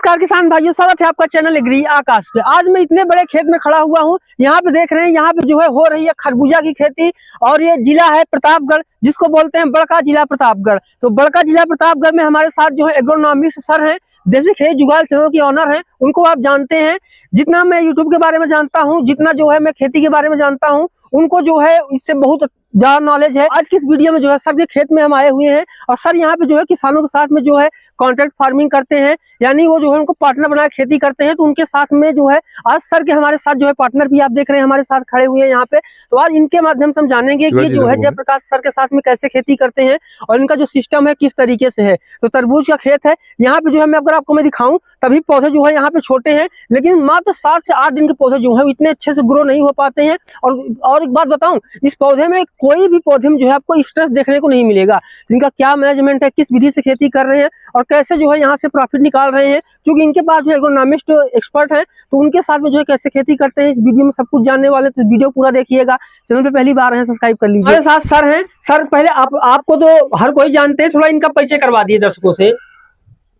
नमस्कार किसान भाइयों, स्वागत है आपका चैनल एग्री आकाश पे। आज मैं इतने बड़े खेत में खड़ा हुआ हूँ। यहाँ पे देख रहे हैं, यहाँ पे जो है हो रही है खरबूजा की खेती। और ये जिला है प्रतापगढ़, जिसको बोलते हैं बड़का जिला प्रतापगढ़। तो बड़का जिला प्रतापगढ़ में हमारे साथ जो है एग्रोनॉमिस्ट सर हैं, देसी खेत जुगाड़ चैनल के ऑनर हैं। उनको आप जानते हैं। जितना मैं यूट्यूब के बारे में जानता हूँ, जितना जो है मैं खेती के बारे में जानता हूँ, उनको जो है इससे बहुत ज्यादा नॉलेज है। आज की इस वीडियो में जो है सर के खेत में हम आए हुए हैं, और सर यहाँ पे जो है किसानों के साथ में जो है कॉन्ट्रैक्ट फार्मिंग करते हैं, यानी वो जो है उनको पार्टनर बना खेती करते हैं। तो उनके साथ में जो है आज सर के हमारे साथ जो है पार्टनर भी आप देख रहे हैं हमारे साथ खड़े हुए हैं यहाँ पे। तो आज इनके माध्यम से हम जानेंगे कि जो है जयप्रकाश सर के साथ में कैसे खेती करते हैं और इनका जो सिस्टम है किस तरीके से है। तो तरबूज का खेत है यहाँ पे जो है, मैं अगर आपको मैं दिखाऊं तभी पौधे जो है यहाँ पे छोटे हैं, लेकिन मात्र 7 से 8 दिन के पौधे जो है इतने अच्छे से ग्रो नहीं हो पाते हैं। और एक बात बताऊं, इस पौधे में कोई भी पौधे में जो है आपको स्ट्रेस देखने को नहीं मिलेगा। इनका क्या मैनेजमेंट है, किस विधि से खेती कर रहे हैं और कैसे जो है यहाँ से प्रॉफिट निकाल रहे हैं, क्योंकि इनके पास जो एग्रोनॉमिस्ट एक्सपर्ट हैं, तो उनके साथ में जो है कैसे खेती करते हैं इस वीडियो में सब कुछ जानने वाले। तो वीडियो पूरा देखिएगा। चैनल पे पहली बार है सब्सक्राइब कर लीजिए। हमारे साथ सर हैं। सर पहले आपको तो हर कोई जानते हैं, थोड़ा इनका परिचय करवा दिए दर्शकों से।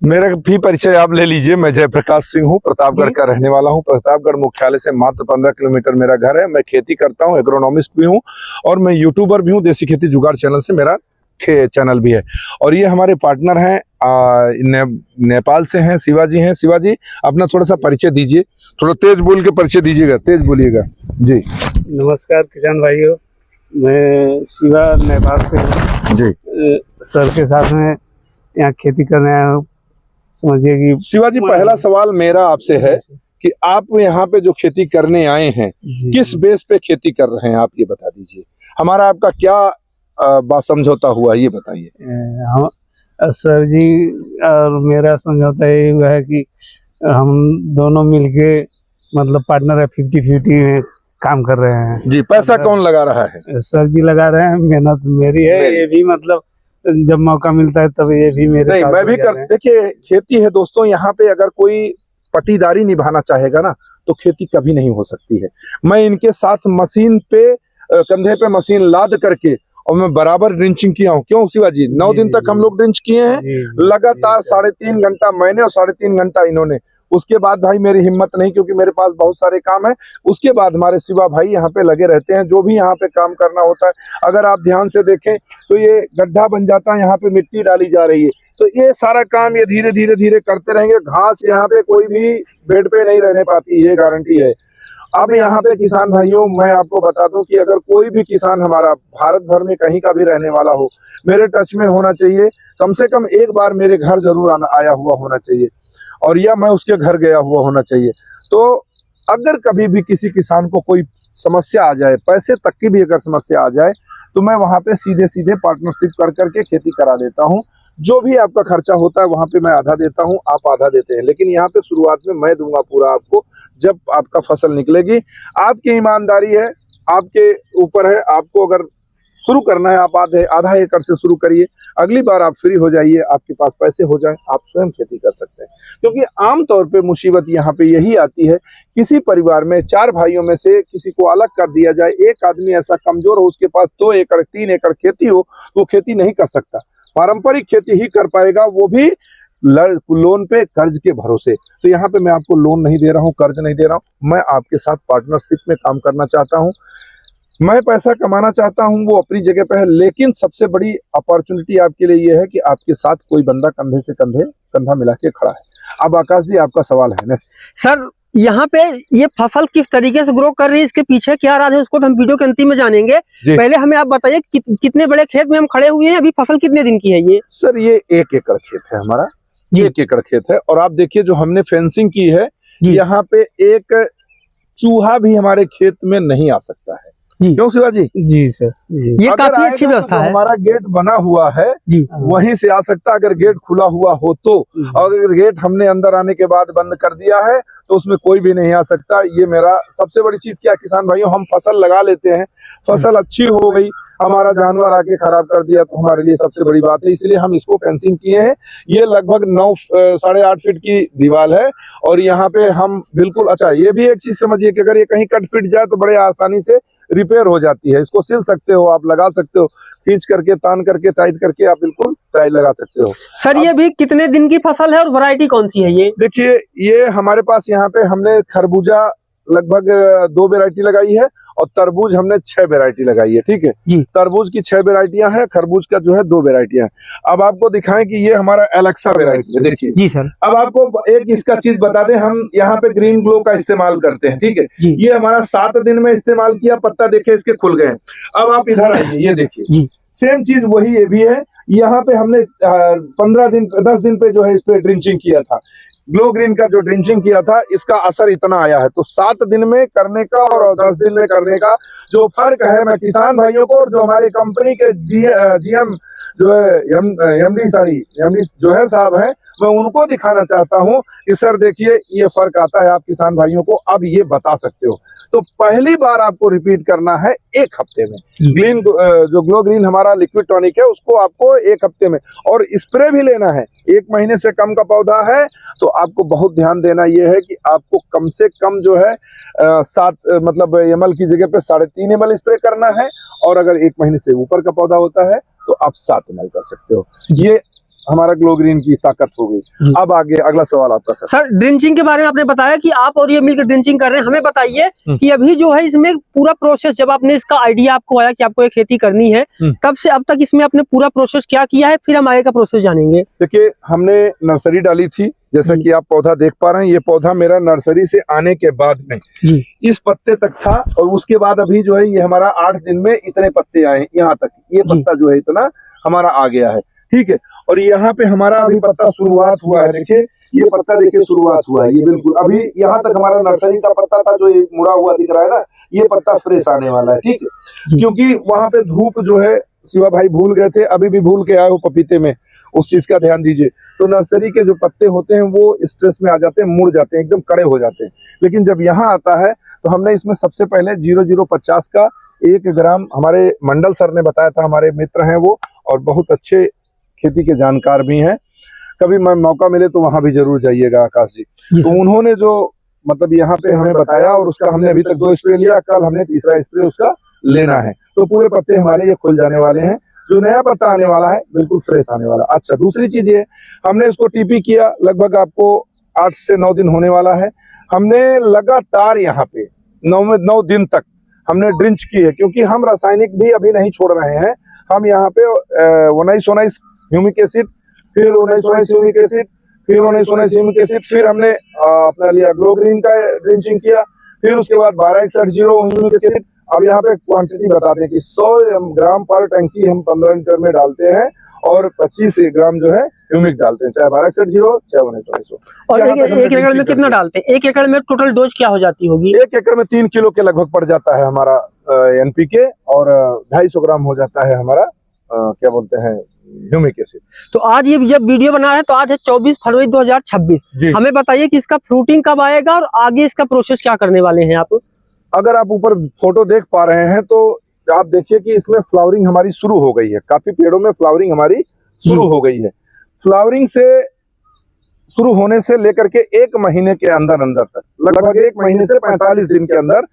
मेरा भी परिचय आप ले लीजिए। मैं जयप्रकाश सिंह हूँ, प्रतापगढ़ का रहने वाला हूँ। प्रतापगढ़ मुख्यालय से मात्र 15 किलोमीटर मेरा घर है। मैं खेती करता हूँ, एग्रोनॉमिस्ट भी हूँ और मैं यूट्यूबर भी हूँ। देसी खेती जुगाड़ चैनल से मेरा चैनल भी है। और ये हमारे पार्टनर हैं, नेपाल से हैं, शिवाजी हैं। शिवाजी अपना थोड़ा सा परिचय दीजिए, थोड़ा तेज बोल के परिचय दीजिएगा, तेज बोलिएगा जी। नमस्कार किसान भाइयों, मैं शिवा नेपाल से हूँ जी। सर के साथ में यहाँ खेती करने आया हूँ। समझिए कि शिवाजी, पहला सवाल मेरा आपसे है कि आप यहाँ पे जो खेती करने आए हैं किस बेस पे खेती कर रहे हैं, आप ये बता दीजिए। हमारा आपका क्या बात समझौता हुआ, ये बताइए। हम सर जी और मेरा समझौता ये हुआ है कि हम दोनों मिलके मतलब पार्टनर है, 50-50 में काम कर रहे हैं जी। पैसा कौन लगा रहा है? सर जी लगा रहे हैं, मेहनत मेरी है। ये भी मतलब जब मौका मिलता है तब ये भी मेरे नहीं, मैं भी कर। देखिए खेती है दोस्तों, यहाँ पे अगर कोई पटीदारी निभाना चाहेगा ना तो खेती कभी नहीं हो सकती है। मैं इनके साथ मशीन पे, कंधे पे मशीन लाद करके और मैं बराबर ड्रिंचिंग किया हूँ। क्यों शिवाजी? 9 दिन तक हम लोग ड्रिंच किए हैं लगातार। 3.5 घंटा मैंने और 3.5 घंटा इन्होंने। उसके बाद भाई मेरी हिम्मत नहीं, क्योंकि मेरे पास बहुत सारे काम है। उसके बाद हमारे शिवा भाई यहाँ पे लगे रहते हैं, जो भी यहाँ पे काम करना होता है। अगर आप ध्यान से देखें तो ये गड्ढा बन जाता है, यहाँ पे मिट्टी डाली जा रही है, तो ये सारा काम ये धीरे धीरे धीरे करते रहेंगे। घास यहाँ पे कोई भी बेड पे नहीं रहने पाती, ये गारंटी है। अब यहाँ पे किसान भाइयों, मैं आपको बता दूं कि अगर कोई भी किसान हमारा भारत भर में कहीं का भी रहने वाला हो, मेरे टच में होना चाहिए। कम से कम एक बार मेरे घर जरूर आया हुआ होना चाहिए, और या मैं उसके घर गया हुआ होना चाहिए। तो अगर कभी भी किसी किसान को कोई समस्या आ जाए, पैसे तक की भी अगर समस्या आ जाए, तो मैं वहाँ पे सीधे सीधे पार्टनरशिप कर करके खेती करा देता हूँ। जो भी आपका खर्चा होता है वहाँ पे मैं आधा देता हूँ, आप आधा देते हैं, लेकिन यहाँ पे शुरुआत में मैं दूंगा पूरा आपको। जब आपका फसल निकलेगी, आपकी ईमानदारी है, आपके ऊपर है। आपको अगर शुरू करना है, आप आधा एकड़ से शुरू करिए। अगली बार आप फ्री हो जाइए, आपके पास पैसे हो जाए, आप स्वयं खेती कर सकते हैं। क्योंकि आमतौर पे मुसीबत यहाँ पे यही आती है, किसी परिवार में 4 भाइयों में से किसी को अलग कर दिया जाए, एक आदमी ऐसा कमजोर हो, उसके पास 2 एकड़ 3 एकड़ खेती हो, तो खेती नहीं कर सकता। पारंपरिक खेती ही कर पाएगा, वो भी लोन पे, कर्ज के भरोसे। तो यहाँ पे मैं आपको लोन नहीं दे रहा हूँ, कर्ज नहीं दे रहा हूँ, मैं आपके साथ पार्टनरशिप में काम करना चाहता हूँ। मैं पैसा कमाना चाहता हूँ, वो अपनी जगह पे है, लेकिन सबसे बड़ी अपॉर्चुनिटी आपके लिए ये है कि आपके साथ कोई बंदा कंधे से कंधा मिला के खड़ा है। अब आकाश जी, आपका सवाल है नेक्स्ट। सर यहाँ पे ये फसल किस तरीके से ग्रो कर रही है, इसके पीछे क्या राज है, उसको तो हम वीडियो के अंतिम में जानेंगे। पहले हमें आप बताइए कितने बड़े खेत में हम खड़े हुए हैं, अभी फसल कितने दिन की है ये? सर ये 1 एकड़ खेत है हमारा, 1 एकड़ खेत है। और आप देखिए जो हमने फेंसिंग की है, यहाँ पे एक चूहा भी हमारे खेत में नहीं आ सकता है जी। क्यों शिवाजी? जी सर, ये काफी अच्छी व्यवस्था है। हमारा गेट बना हुआ है जी, वहीं से आ सकता। अगर गेट खुला हुआ हो तो, और अगर गेट हमने अंदर आने के बाद बंद कर दिया है तो उसमें कोई भी नहीं आ सकता। ये मेरा सबसे बड़ी चीज क्या किसान भाइयों, हम फसल लगा लेते हैं, फसल अच्छी हो गई, हमारा जानवर आके खराब कर दिया तो हमारे लिए सबसे बड़ी बात है। इसलिए हम इसको फेंसिंग किए हैं। ये लगभग 9-8.5 फीट की दीवार है, और यहाँ पे हम बिल्कुल, अच्छा ये भी एक चीज समझिए कि अगर ये कहीं कट फिट जाए तो बड़े आसानी से रिपेयर हो जाती है। इसको सिल सकते हो, आप लगा सकते हो, खींच करके, तान करके, टाइट करके आप बिल्कुल टाइट लगा सकते हो। सर ये भी कितने दिन की फसल है और वैरायटी कौन सी है ये? देखिए, ये हमारे पास यहाँ पे हमने खरबूजा लगभग 2 वैरायटी लगाई है और तरबूज हमने 6 वैरायटी लगाई है। ठीक है जी। तरबूज की 6 वैरायटियां हैं, खरबूज का जो है 2 वैरायटियां हैं। अब आपको दिखाएं कि ये हमारा एलेक्सा वैरायटी है। देखिए जी सर। अब आपको एक इसका चीज बता दें, हम यहाँ पे ग्रीन ग्लो का इस्तेमाल करते हैं। ठीक है जी। ये हमारा 7 दिन में इस्तेमाल किया, पत्ता देखे इसके खुल गए। अब आप इधर आइए, ये देखिए जी। सेम चीज वही ये भी है। यहाँ पे हमने 15 दिन 10 दिन पे जो है इस पे ड्रिंचिंग किया था। ग्लो ग्रीन का जो ड्रिंचिंग किया था, इसका असर इतना आया है। तो 7 दिन में करने का और 10 दिन में करने का जो फर्क है, मैं किसान भाइयों को और जो हमारी कंपनी के जीएम जो है एमडी जो है साहब हैं, मैं उनको दिखाना चाहता हूं कि सर देखिए ये फर्क आता है। आप किसान भाइयों को अब ये बता सकते हो। तो पहली बार आपको रिपीट करना है 1 हफ्ते में। ग्रीन जो ग्लो ग्रीन हमारा लिक्विड टॉनिक है, उसको आपको 1 हफ्ते में, और स्प्रे भी लेना है। 1 महीने से कम का पौधा है तो आपको बहुत ध्यान देना ये है कि आपको कम से कम जो है 7 मतलब ml की जगह पे 3.5 ml स्प्रे करना है, और अगर 1 महीने से ऊपर का पौधा होता है तो आप 7 ml कर सकते हो। ये हमारा ग्लो ग्रीन की ताकत हो गई। अब आगे अगला सवाल आपका सर ड्रिंचिंग के बारे में आपने बताया कि आप और ये मिलकर ड्रिंचिंग कर रहे हैं। हमें बताइए कि अभी जो है इसमें पूरा प्रोसेस, जब आपने इसका आइडिया आपको आया कि आपको ये खेती करनी है, तब से अब तक इसमें आपने पूरा प्रोसेस क्या किया है, फिर हम आगे का प्रोसेस जानेंगे। देखिए हमने नर्सरी डाली थी, जैसा कि आप पौधा देख पा रहे हैं। ये पौधा मेरा नर्सरी से आने के बाद में इस पत्ते तक था, और उसके बाद अभी जो है ये हमारा 8 दिन में इतने पत्ते आए, यहाँ तक ये पत्ता जो है इतना हमारा आ गया है। ठीक है, और यहाँ पे हमारा अभी पत्ता शुरुआत हुआ है। देखिए ये पत्ता देखिए शुरुआत हुआ है, ये बिल्कुल अभी यहाँ तक हमारा नर्सरी का पत्ता था जो ये मुड़ा हुआ दिख रहा है ना, ये पत्ता फ्रेश आने वाला है। ठीक है, क्योंकि वहां पे धूप जो है शिवा भाई भूल गए थे, अभी भी भूल के आए हो पपीते में, उस चीज का ध्यान दीजिए। तो नर्सरी के जो पत्ते होते हैं वो स्ट्रेस में आ जाते हैं, मुड़ जाते हैं, एकदम कड़े हो जाते हैं। लेकिन जब यहाँ आता है तो हमने इसमें सबसे पहले 0050 का 1 ग्राम, हमारे मंडल सर ने बताया था, हमारे मित्र हैं वो और बहुत अच्छे खेती के जानकार भी हैं। कभी मैं मौका मिले तो वहां भी जरूर जाइएगा आकाश जी। तो उन्होंने जो मतलब यहाँ पे हमें बताया, और उसका हमने अभी तक 2 स्प्रे लिया, कल हमने 3रा स्प्रे उसका लेना है। तो पूरे पत्ते हमारे ये खुल जाने वाले हैं। जो नया पत्ता आने वाला है बिल्कुल फ्रेश आने वाला। अच्छा, दूसरी चीज ये, हमने इसको टीपी किया, लगभग आपको 8 से 9 दिन होने वाला है। हमने लगातार यहाँ पे 9 दिन तक हमने ड्रिंच की है, क्योंकि हम रासायनिक भी अभी नहीं छोड़ रहे हैं। हम यहाँ पे 1919 ह्यूमिक एसिड, फिर 1919 ह्यूमिक एसिड, फिर 1919 ह्यूमिक एसिड, फिर हमने अपना लिया ग्लो ग्रीन का ड्रिंचिंग किया, फिर उसके बाद 1260 ह्यूमिक एसिड। अब यहाँ पे क्वांटिटी बता दें कि 100 ग्राम पर टंकी हम 15 लीटर में डालते हैं, और 25 ग्राम जो है ह्यूमिक डालते हैं, चाहे 1260 चाहे 1919। और एक एकड़ में कितना डालते हैं? 1 एकड़ में टोटल डोज क्या हो जाती होगी? 1 एकड़ में 3 किलो के लगभग पड़ जाता है हमारा एनपीके, और 250 ग्राम हो जाता है हमारा क्या बोलते हैं ह्यूमिक एसिड। तो आज ये जब वीडियो बना है तो आज है 24 फरवरी 2026। हमें बताइए कि इसका फ्रूटिंग कब आएगा और आगे इसका प्रोसेस क्या करने वाले हैं आप? अगर आप ऊपर फोटो देख पा रहे हैं तो आप देखिए कि इसमें फ्लावरिंग हमारी शुरू हो गई है। काफी पेड़ों में फ्लावरिंग हमारी शुरू हो गई है। फ्लावरिंग से शुरू होने से लेकर के 1 महीने के अंदर तक, लगभग 1 महीने से 45 दिन के अंदर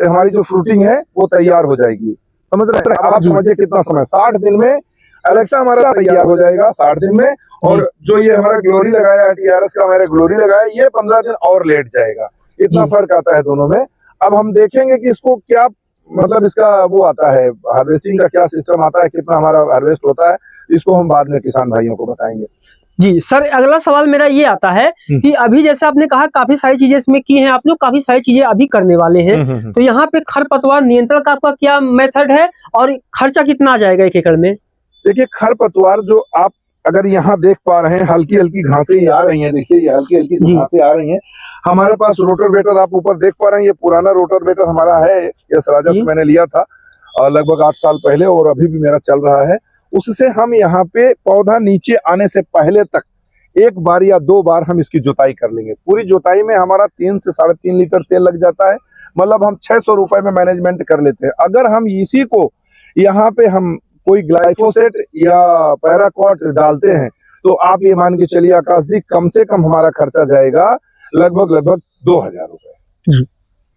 हमारी जो फ्रूटिंग है वो तैयार हो जाएगी। समझ रहे हैं आप? समझिए कितना समय, 60 दिन में एलेक्सा हमारा तैयार हो जाएगा, 60 दिन में। और जो ये हमारा ग्लोरी लगाया, टीआरएस का हमारा ग्लोरी लगाया, ये 15 दिन और लेट जाएगा। इतना फर्क आता है दोनों में। अब हम देखेंगे कि इसको क्या मतलब इसका वो आता है, हार्वेस्टिंग का क्या सिस्टम आता है, कितना हमारा हार्वेस्ट होता है, इसको हम बाद में किसान भाइयों को बताएंगे। जी सर, अगला सवाल मेरा ये आता है कि अभी जैसे आपने कहा काफी सारी चीजें इसमें की हैं आपने, काफी सारी चीजें अभी करने वाले हैं। तो यहाँ पे खरपतवार नियंत्रण का आपका क्या मेथड है और खर्चा कितना आ जाएगा 1 एकड़ में? देखिए खरपतवार जो आप अगर यहाँ देख पा रहे हैं, हल्की हल्की घासें आ रही हैं। देखिए ये हल्की हल्की घासें आ रही हैं। हमारे पास रोटरवेटर आप ऊपर देख पा रहे हैं, ये पुराना रोटरवेटर हमारा है, यस राजा से मैंने लिया था लगभग 8 साल पहले, और अभी भी मेरा चल रहा है। उससे हम यहाँ पे पौधा नीचे आने से पहले तक 1 बार या 2 बार हम इसकी जुताई कर लेंगे। पूरी जुताई में हमारा 3 से 3.5 लीटर तेल लग जाता है, मतलब हम 600 रुपए में मैनेजमेंट कर लेते हैं। अगर हम इसी को यहाँ पे हम कोई ग्लाइफोसेट या पैराक्वाट डालते हैं तो आप ये मान के चलिए आकाश जी, कम से कम हमारा खर्चा जाएगा लगभग 2000 रुपए।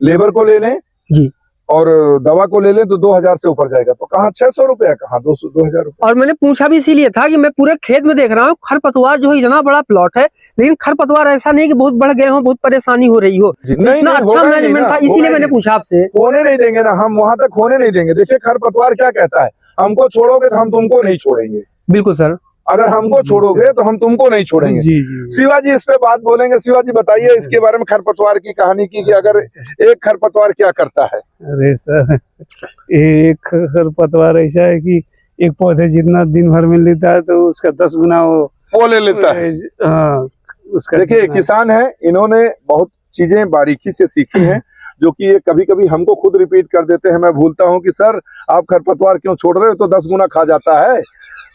लेबर को ले लें, और दवा को ले लें तो 2000 से ऊपर जाएगा, तो कहाँ 600 रुपया, कहाँ 2000 रुपया। और मैंने पूछा भी इसीलिए था कि मैं पूरे खेत में देख रहा हूँ खरपतवार जो है, इतना बड़ा प्लॉट है, लेकिन खरपतवार ऐसा नहीं कि बहुत बढ़ गए हो, बहुत परेशानी हो रही हो, नहीं, इतना नहीं, अच्छा मैनेजमेंट था, इसीलिए मैंने पूछा आपसे। होने नहीं देंगे ना, हम वहां तक होने नहीं देंगे। देखिए खरपतवार क्या कहता है, हमको छोड़ोगे तो हम तुमको नहीं छोड़ेंगे। बिल्कुल सर, अगर हमको छोड़ोगे तो हम तुमको नहीं छोड़ेंगे। जी जी शिवाजी इस पे बात बोलेंगे। शिवाजी बताइए इसके बारे में, खरपतवार की कहानी की, कि अगर एक खरपतवार क्या करता है। अरे सर, एक खरपतवार ऐसा है कि एक पौधे जितना दिन भर में लेता है तो उसका 10 गुना वो ले लेता है। हाँ, उसका देखिए जितना- किसान है, इन्होंने बहुत चीजें बारीकी से सीखी हैं, जो कि ये कभी कभी हमको खुद रिपीट कर देते हैं। मैं भूलता हूं कि सर आप खरपतवार क्यों छोड़ रहे हो, तो 10 गुना खा जाता है।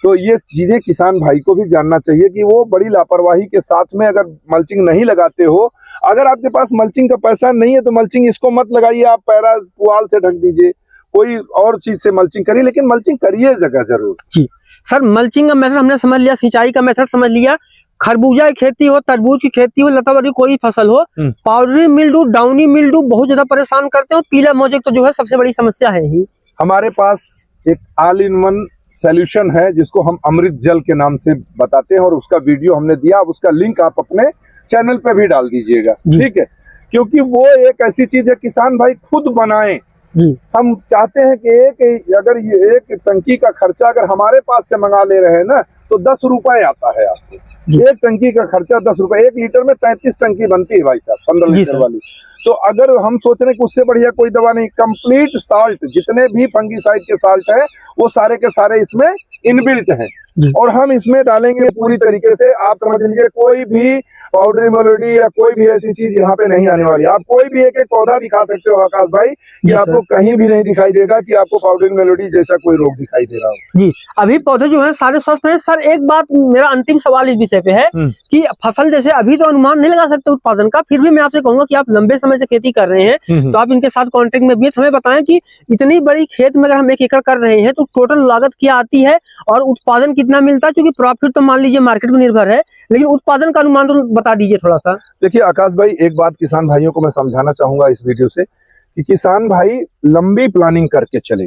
तो ये चीजें किसान भाई को भी जानना चाहिए कि वो बड़ी लापरवाही के साथ में अगर मल्चिंग नहीं लगाते हो, अगर आपके पास मल्चिंग का पैसा नहीं है तो मल्चिंग इसको मत लगाइए, आप पैरा पुआल से ढक दीजिए, कोई और चीज से मल्चिंग करिए, लेकिन मल्चिंग करिए जगह जरूर। जी सर, मल्चिंग का मेथड हमने समझ लिया, सिंचाई का मेथड समझ लिया, खरबूजा की खेती हो, तरबूज की खेती हो, लतावरी कोई फसल हो, पाउडरी मिल्ड्यू, डाउनी मिल्ड्यू बहुत ज्यादा परेशान करते हो, पीला मोजेक तो जो है सबसे बड़ी समस्या है ही। हमारे पास एक ऑल इन वन सॉल्यूशन है जिसको हम अमृत जल के नाम से बताते हैं, और उसका वीडियो हमने दिया, उसका लिंक आप अपने चैनल पे भी डाल दीजिएगा, ठीक है, क्योंकि वो एक ऐसी चीज है किसान भाई खुद बनाएं। जी, हम चाहते हैं कि अगर ये एक टंकी का खर्चा अगर हमारे पास से मंगा ले रहे हैं ना, तो 10 रुपए आता है आपको। एक टंकी का खर्चा 10 रुपए, 1 लीटर में 33 टंकी बनती है भाई साहब, 15 लीटर वाली। तो अगर हम सोच रहे हैं कि उससे बढ़िया कोई दवा नहीं, कंप्लीट साल्ट, जितने भी फंगीसाइड के साल्ट है वो सारे के सारे इसमें इनबिल्ट हैं, और हम इसमें डालेंगे पूरी तरीके से। आप समझ लीजिए कोई भी पाउडरी मेलोडी या कोई भी ऐसी चीज यहाँ पे नहीं आने वाली। आप कोई भी एक पौधा दिखा सकते हो आकाश भाई, कि आपको कहीं भी नहीं दिखाई देगा कि आपको पाउडरी मेलोडी जैसा कोई रोग दिखाई दे रहा हो। जी, अभी पौधे जो है सारे स्वस्थ हैं। सर एक बात, मेरा अंतिम सवाल इस विषय पे है कि फसल जैसे अभी तो अनुमान नहीं लगा सकते उत्पादन का, फिर भी मैं आपसे कहूंगा कि आप लंबे समय से खेती कर रहे हैं, तो आप इनके साथ कांटेक्ट में भी हैं, हमें बताएं कि इतनी बड़ी खेत में अगर हम 1 एकड़ कर रहे हैं तो टोटल लागत क्या आती है और उत्पादन कितना मिलता है, क्योंकि प्रॉफिट तो मान लीजिए मार्केट में निर्भर है, लेकिन उत्पादन का अनुमान तो बता दीजिए थोड़ा सा। देखिए आकाश भाई, एक बात किसान भाइयों को मैं समझाना चाहूंगा इस वीडियो से, कि किसान भाई लंबी प्लानिंग करके चले।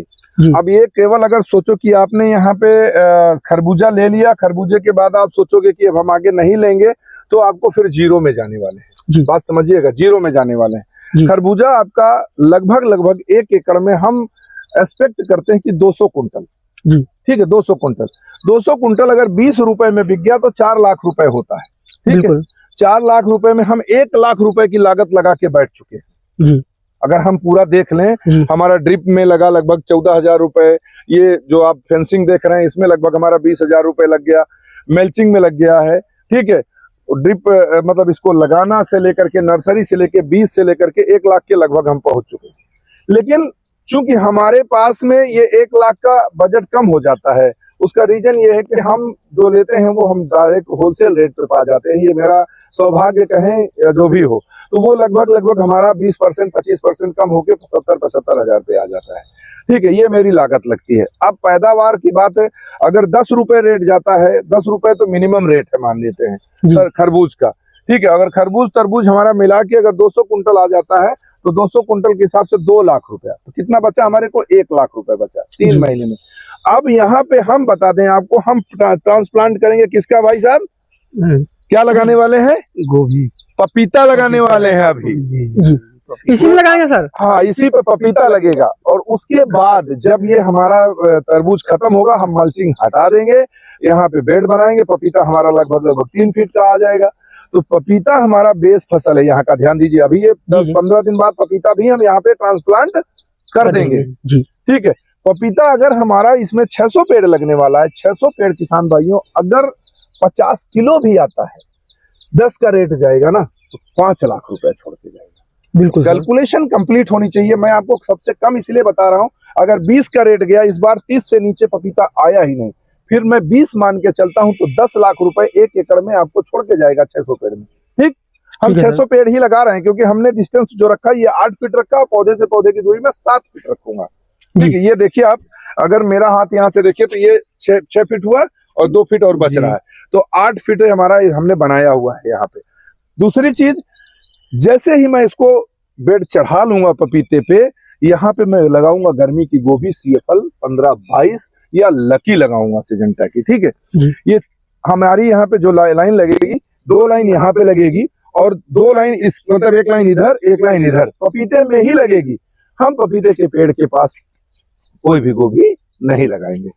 अब ये केवल अगर सोचो कि आपने यहाँ पे खरबूजा ले लिया, खरबूजे के बाद आप सोचोगे कि अब हम आगे नहीं लेंगे, तो आपको फिर जीरो में जाने वाले हैं। बात समझिएगा, जीरो में जाने वाले हैं। खरबूजा आपका लगभग 1 एकड़ में हम एक्सपेक्ट करते हैं कि 200 कुंटल, ठीक है, 200 कुंटल। 200 कुंटल अगर 20 रुपए में बिक गया तो 4 लाख रुपए होता है, ठीक है। 4 लाख रुपए में हम 1 लाख रुपए की लागत लगा के बैठ चुके हैं। अगर हम पूरा देख लें, हमारा ड्रिप में लगा लगभग 14,000 रुपए, ये जो आप फेंसिंग देख रहे हैं इसमें लगभग हमारा 20,000 रुपए लग गया, मेल्चिंग में लग गया है, ठीक है। ड्रिप मतलब इसको लगाना से लेकर के, नर्सरी से लेकर, बीज से लेकर के 1 लाख के लगभग हम पहुंच चुके हैं। लेकिन चूंकि हमारे पास में ये 1 लाख का बजट कम हो जाता है, उसका रीजन ये है कि हम जो लेते हैं वो हम डायरेक्ट होलसेल रेट पे पा जाते हैं। ये मेरा सौभाग्य कहें या जो भी हो, तो वो लगभग हमारा 20% 25% कम होकर 70-75 हजार रुपये आ जाता है, ठीक है। ये मेरी लागत लगती है। अब पैदावार की बात है, अगर 10 रुपए रेट जाता है, 10 रुपए तो मिनिमम रेट है मान लेते हैं सर खरबूज का, ठीक है। अगर खरबूज तरबूज हमारा मिला के अगर 200 कुंटल आ जाता है, तो 200 कुंटल के हिसाब से 2 लाख रुपया, तो कितना बचा हमारे को? 1 लाख रुपए बचा 3 महीने में। अब यहाँ पे हम बता दें आपको, हम ट्रांसप्लांट करेंगे किसका भाई साहब? क्या लगाने वाले हैं? गोभी, पपीता लगाने वाले हैं अभी। इसी में लगाएंगे सर? हाँ, इसी पे पपीता लगेगा। और उसके बाद जब ये हमारा तरबूज खत्म होगा, हम मल्चिंग हटा देंगे, यहाँ पे बेड बनाएंगे, पपीता हमारा लगभग 3 फीट का आ जाएगा। तो पपीता हमारा बेस फसल है यहाँ का, ध्यान दीजिए। अभी ये 10-15 दिन बाद पपीता भी हम यहाँ पे ट्रांसप्लांट कर देंगे, ठीक है। पपीता अगर हमारा इसमें 600 पेड़ लगने वाला है, 600 पेड़ किसान भाइयों, अगर 50 किलो भी आता है, 10 का रेट जाएगा ना, तो 5 लाख रुपए छोड़ के जाएगा। बिल्कुल, कैलकुलेशन कंप्लीट होनी चाहिए। मैं आपको सबसे कम इसलिए बता रहा हूं, अगर 20 का रेट गया, इस बार 30 से नीचे पपीता आया ही नहीं, फिर मैं 20 मान के चलता हूं, तो 10 लाख रुपए 1 एकड़ में आपको छोड़ के जाएगा 600 पेड़ में, ठीक। हम 600 पेड़ ही लगा रहे हैं, क्योंकि हमने डिस्टेंस जो रखा ये 8 फीट रखा, पौधे से पौधे की दूरी में 7 फीट रखूंगा, ठीक है। ये देखिए आप, अगर मेरा हाथ यहाँ से देखिए तो ये 6 फीट हुआ और 2 फीट और बच रहा है, तो 8 फीट हमारा हमने बनाया हुआ है यहाँ पे। दूसरी चीज, जैसे ही मैं इसको बेड चढ़ा लूंगा पपीते पे, यहाँ पे मैं लगाऊंगा गर्मी की गोभी CFL 15-22 या लकी लगाऊंगा सिजेंटा की, ठीक है। जी। ये हमारी यहाँ पे जो लाइन लगेगी, 2 लाइन यहाँ पे लगेगी और 2 लाइन इस मतलब 1 लाइन इधर 1 लाइन इधर पपीते में ही लगेगी। हम पपीते के पेड़ के पास कोई भी गोभी नहीं लगाएंगे।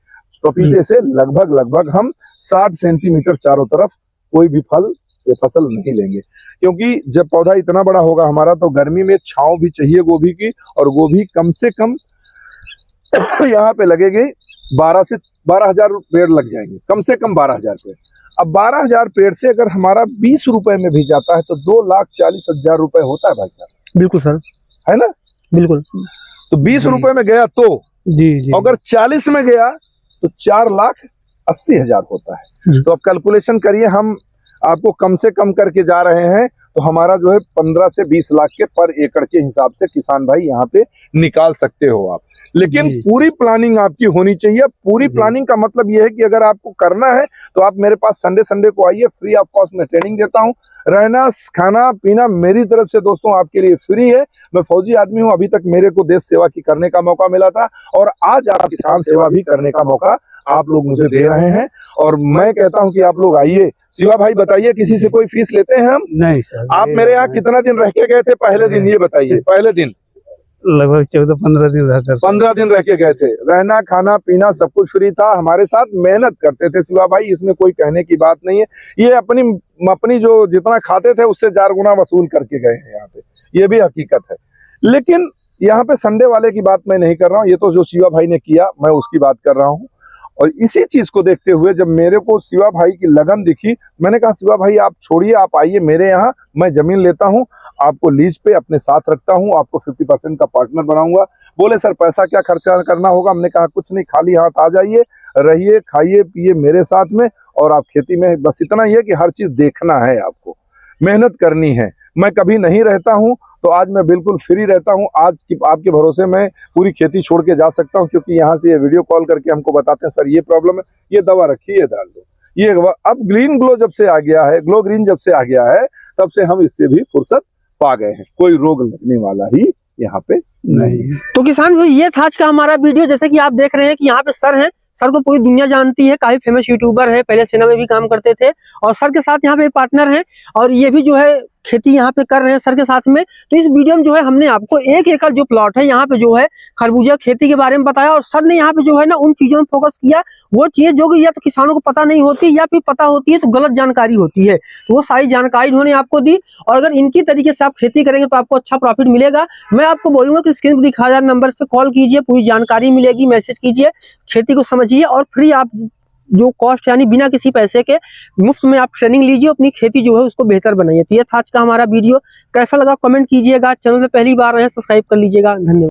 पपीते से लगभग हम 60 सेंटीमीटर चारों तरफ कोई भी फल या फसल नहीं लेंगे, क्योंकि जब पौधा इतना बड़ा होगा हमारा तो गर्मी में छांव भी चाहिए गोभी की, और गोभी कम से कम यहाँ पे लगेगी 12,000 पेड़ लग जाएंगे, कम से कम 12,000 पेड़। अब 12,000 पेड़ से अगर हमारा 20 रुपए में भी जाता है तो 2,40,000 रुपए होता है भाई साहब। बिल्कुल सर, है ना, बिल्कुल। तो 20 रुपए में गया तो जी जी। अगर 40 में गया तो 4,80,000 होता है। जी। तो अब कैलकुलेशन करिए, हम आपको कम से कम करके जा रहे हैं तो हमारा जो है 15 से 20 लाख के पर एकड़ के हिसाब से किसान भाई यहाँ पे निकाल सकते हो आप। लेकिन जी। पूरी प्लानिंग आपकी होनी चाहिए। पूरी जी। प्लानिंग का मतलब ये है कि अगर आपको करना है तो आप मेरे पास संडे को आइए, फ्री ऑफ कॉस्ट में ट्रेनिंग देता हूँ। रहना खाना पीना मेरी तरफ से दोस्तों आपके लिए फ्री है। मैं फौजी आदमी हूँ, अभी तक मेरे को देश सेवा की करने का मौका मिला था और आज आप किसान सेवा भी करने का मौका आप लोग मुझे दे रहे हैं। और मैं कहता हूँ कि आप लोग आइए। शिवा भाई बताइए, किसी से कोई फीस लेते हैं हम? नहीं सर। आप मेरे यहाँ कितना दिन रह के गए थे पहले दिन, ये बताइए। पहले दिन लगभग 14-15 दिन रहकर 15 दिन रह के गए थे। रहना खाना पीना सब कुछ फ्री था, हमारे साथ मेहनत करते थे शिवा भाई, इसमें कोई कहने की बात नहीं है। ये अपनी जो जितना खाते थे उससे 4 गुना वसूल करके गए हैं यहाँ पे, ये भी हकीकत है। लेकिन यहाँ पे संडे वाले की बात मैं नहीं कर रहा हूँ, ये तो जो शिवा भाई ने किया मैं उसकी बात कर रहा हूँ। और इसी चीज को देखते हुए जब मेरे को शिवा भाई की लगन दिखी, मैंने कहा शिवा भाई आप छोड़िए, आप आइए मेरे यहाँ, मैं जमीन लेता हूँ, आपको लीज पे अपने साथ रखता हूँ, आपको 50% का पार्टनर बनाऊंगा। बोले सर पैसा क्या खर्चा करना होगा? हमने कहा कुछ नहीं, खाली हाथ आ जाइए, रहिए खाइए पिए मेरे साथ में, और आप खेती में बस इतना ही है कि हर चीज देखना है, आपको मेहनत करनी है। मैं कभी नहीं रहता हूं तो आज मैं बिल्कुल फ्री रहता हूं। आज की आपके भरोसे मैं पूरी खेती छोड़ के जा सकता हूं, क्योंकि यहाँ से ये वीडियो कॉल करके हमको बताते हैं सर ये प्रॉब्लम है, ये दवा रखिए, ये डाल दो, ये अब ग्रीन ग्लो जब से आ गया है, ग्लो ग्रीन जब से आ गया है, तब से हम इससे भी फुर्सत पा गए हैं। कोई रोग लगने वाला ही यहाँ पे नहीं है। तो किसान भाई ये था आज का हमारा वीडियो। जैसे कि आप देख रहे हैं कि यहाँ पे सर हैं, सर को पूरी दुनिया जानती है, काफी फेमस यूट्यूबर है, पहले सेना में भी काम करते थे और सर के साथ यहाँ पे पार्टनर हैं और ये भी जो है खेती यहाँ पे कर रहे हैं सर के साथ में। तो इस वीडियो में जो है हमने आपको 1 एकड़ जो प्लॉट है यहाँ पे जो है खरबूजा खेती के बारे में बताया और सर ने यहाँ पे जो है ना उन चीजों में फोकस किया, वो चीज जो कि या तो किसानों को पता नहीं होती या फिर पता होती है तो गलत जानकारी होती है, तो वो सारी जानकारी उन्होंने आपको दी। और अगर इनकी तरीके से आप खेती करेंगे तो आपको अच्छा प्रॉफिट मिलेगा। मैं आपको बोलूंगा कि स्क्रीन पर दिखाए जा रहे नंबर पे कॉल कीजिए, पूरी जानकारी मिलेगी, मैसेज कीजिए, खेती को समझिए और फ्री आप जो कॉस्ट यानी बिना किसी पैसे के मुफ्त में आप ट्रेनिंग लीजिए, अपनी खेती जो है उसको बेहतर बनाइए। तो ये था आज का हमारा वीडियो, कैसा लगा कमेंट कीजिएगा, चैनल पे पहली बार आए सब्सक्राइब कर लीजिएगा। धन्यवाद।